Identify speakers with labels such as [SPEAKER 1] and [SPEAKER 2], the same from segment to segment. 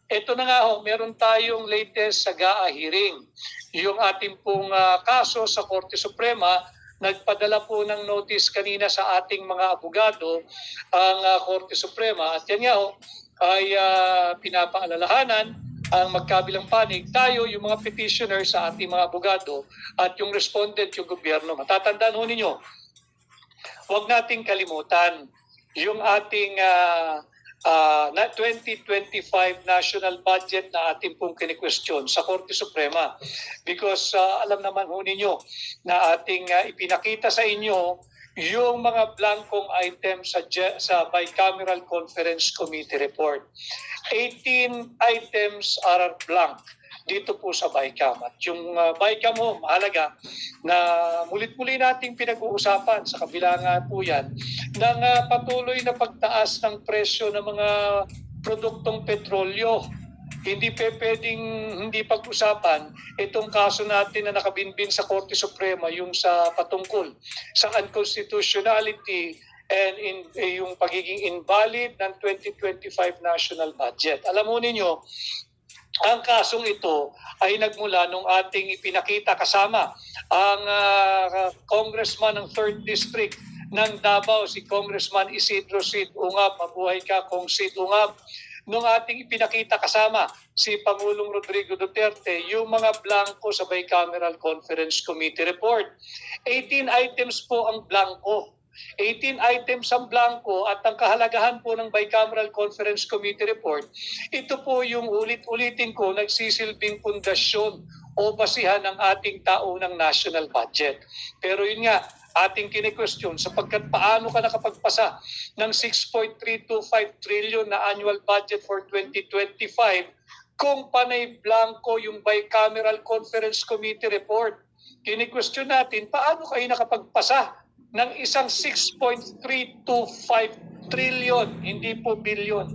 [SPEAKER 1] ito na nga ho, meron tayong latest sa GAA hearing. Yung ating pong kaso sa Korte Suprema, nagpadala po ng notice kanina sa ating mga abogado ang Korte Suprema. At yan nga ho, ay pinapaalalahanan ang magkabilang panig, tayo yung mga petitioner sa ating mga abogado at yung respondent yung gobyerno. Matatandaan ho ninyo, huwag nating kalimutan yung ating 2025 national budget na ating pong kinikwestiyon sa Korte Suprema. Because alam naman ho ninyo na ating ipinakita sa inyo yung mga blankong items sa Bicameral Conference Committee report. 18 items are blank dito po sa BICAM. At yung BICAM ho, mahalaga na mulit-muli nating pinag-uusapan sa kabila nga po yan ng patuloy na pagtaas ng presyo ng mga produktong petrolyo. Hindi pwedeng hindi pag-usapan itong kaso natin na nakabinbin sa Korte Suprema, yung sa patungkol sa unconstitutionality and yung pagiging invalid ng 2025 national budget. Alam mo ninyo, ang kasong ito ay nagmula nung ating ipinakita kasama ang congressman ng 3rd District ng Davao, si Congressman Isidro Sid Ungab. Mabuhay ka, Kong Sid Ungab. Nung ating ipinakita kasama si Pangulong Rodrigo Duterte, yung mga blanco sa Bicameral Conference Committee report. 18 items po ang blanco. 18 items ang blanco at ang kahalagahan po ng Bicameral Conference Committee report, ito po yung ulit-ulitin ko nagsisilbing pundasyon o basihan ng ating taunang national budget. Pero yun nga, ating kine-question sapagkat paano ka nakapagpasa ng 6.325 trillion na annual budget for 2025 kung panay blanco yung Bicameral Conference Committee report. Kine-question natin, paano kayo nakapagpasa ng isang 6.325 trillion, hindi po billion,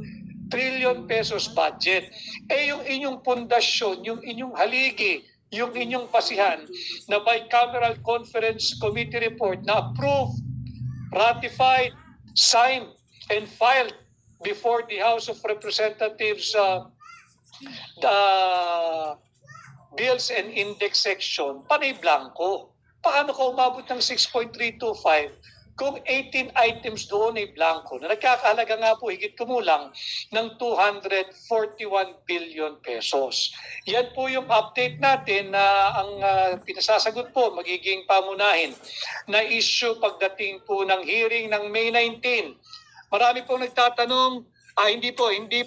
[SPEAKER 1] trillion pesos budget. Yung inyong pundasyon, yung inyong haligi, yung inyong basihan na Bicameral Conference Committee report na approved, ratified, signed, and filed before the House of Representatives the Bills and Index section, panay blanco. Paano ka umabot ng 6.325 kung 18 items doon ay blanco na nagkakahalaga nga po higit kumulang ng 241 billion pesos. Yan po yung update natin na ang pinasasagot po magiging pamunahin na issue pagdating po ng hearing ng May 19. Marami pong nagtatanong, hindi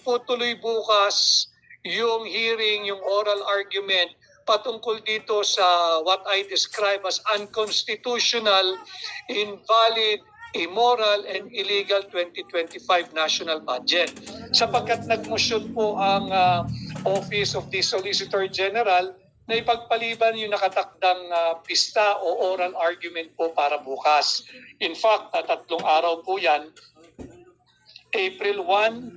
[SPEAKER 1] po tuloy bukas yung hearing, yung oral argument patungkol dito sa what I describe as unconstitutional, invalid, immoral, and illegal 2025 national budget. Sapagkat nagmosyon po ang Office of the Solicitor General na ipagpaliban yung nakatakdang pista o oral argument po para bukas. In fact, 3 araw po yan, April 1,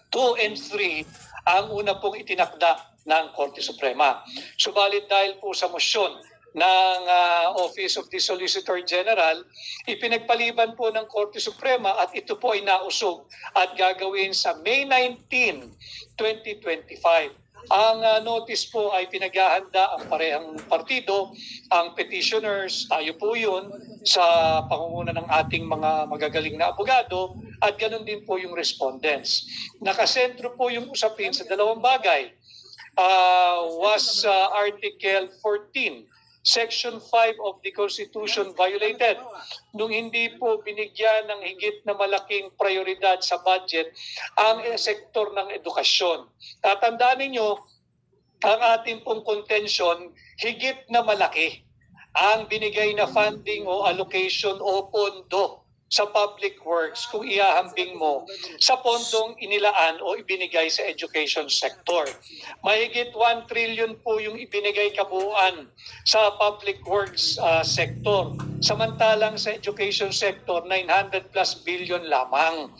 [SPEAKER 1] 2, and 3, ang una pong itinakda ng Korte Suprema. Subalit dahil po sa motion ng Office of the Solicitor General, ipinagpaliban po ng Korte Suprema at ito po ay nausog at gagawin sa May 19, 2025. Ang notice po ay pinaghahanda ang parehang partido, ang petitioners, tayo po yun, sa pangunguna ng ating mga magagaling na abogado, at ganun din po yung respondents. Nakasentro po yung usapin sa dalawang bagay. Was Article 14, Section 5 of the Constitution violated nung hindi po binigyan ng higit na malaking prioridad sa budget ang sektor ng edukasyon. Tatandaan ninyo, ang ating pong contention, higit na malaki ang binigay na funding o allocation o pondo sa public works kung iahambing mo sa pondong inilaan o ibinigay sa education sector. Mahigit 1 trillion po yung ibinigay kabuuan sa public works sector. Samantalang sa education sector, 900 plus billion lamang.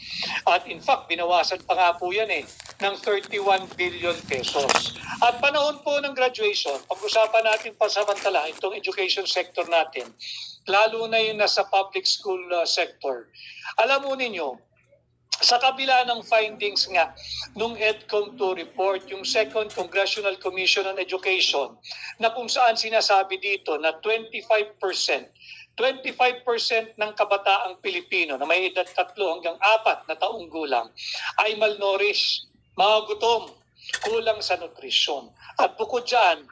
[SPEAKER 1] At in fact, binawasan pa nga po yan ng 31 billion pesos. At panahon po ng graduation, pag-usapan natin pansamantala itong education sector natin, lalo na yung nasa public school sector. Alam mo ninyo, Sa kabila ng findings nga nung EDCOM2 report, yung Second Congressional Commission on Education, na kung saan sinasabi dito na 25% ng kabataang Pilipino na may edad 3 hanggang 4 na taong gulang ay malnourished, mga gutom, kulang sa nutrisyon. At bukod dyan,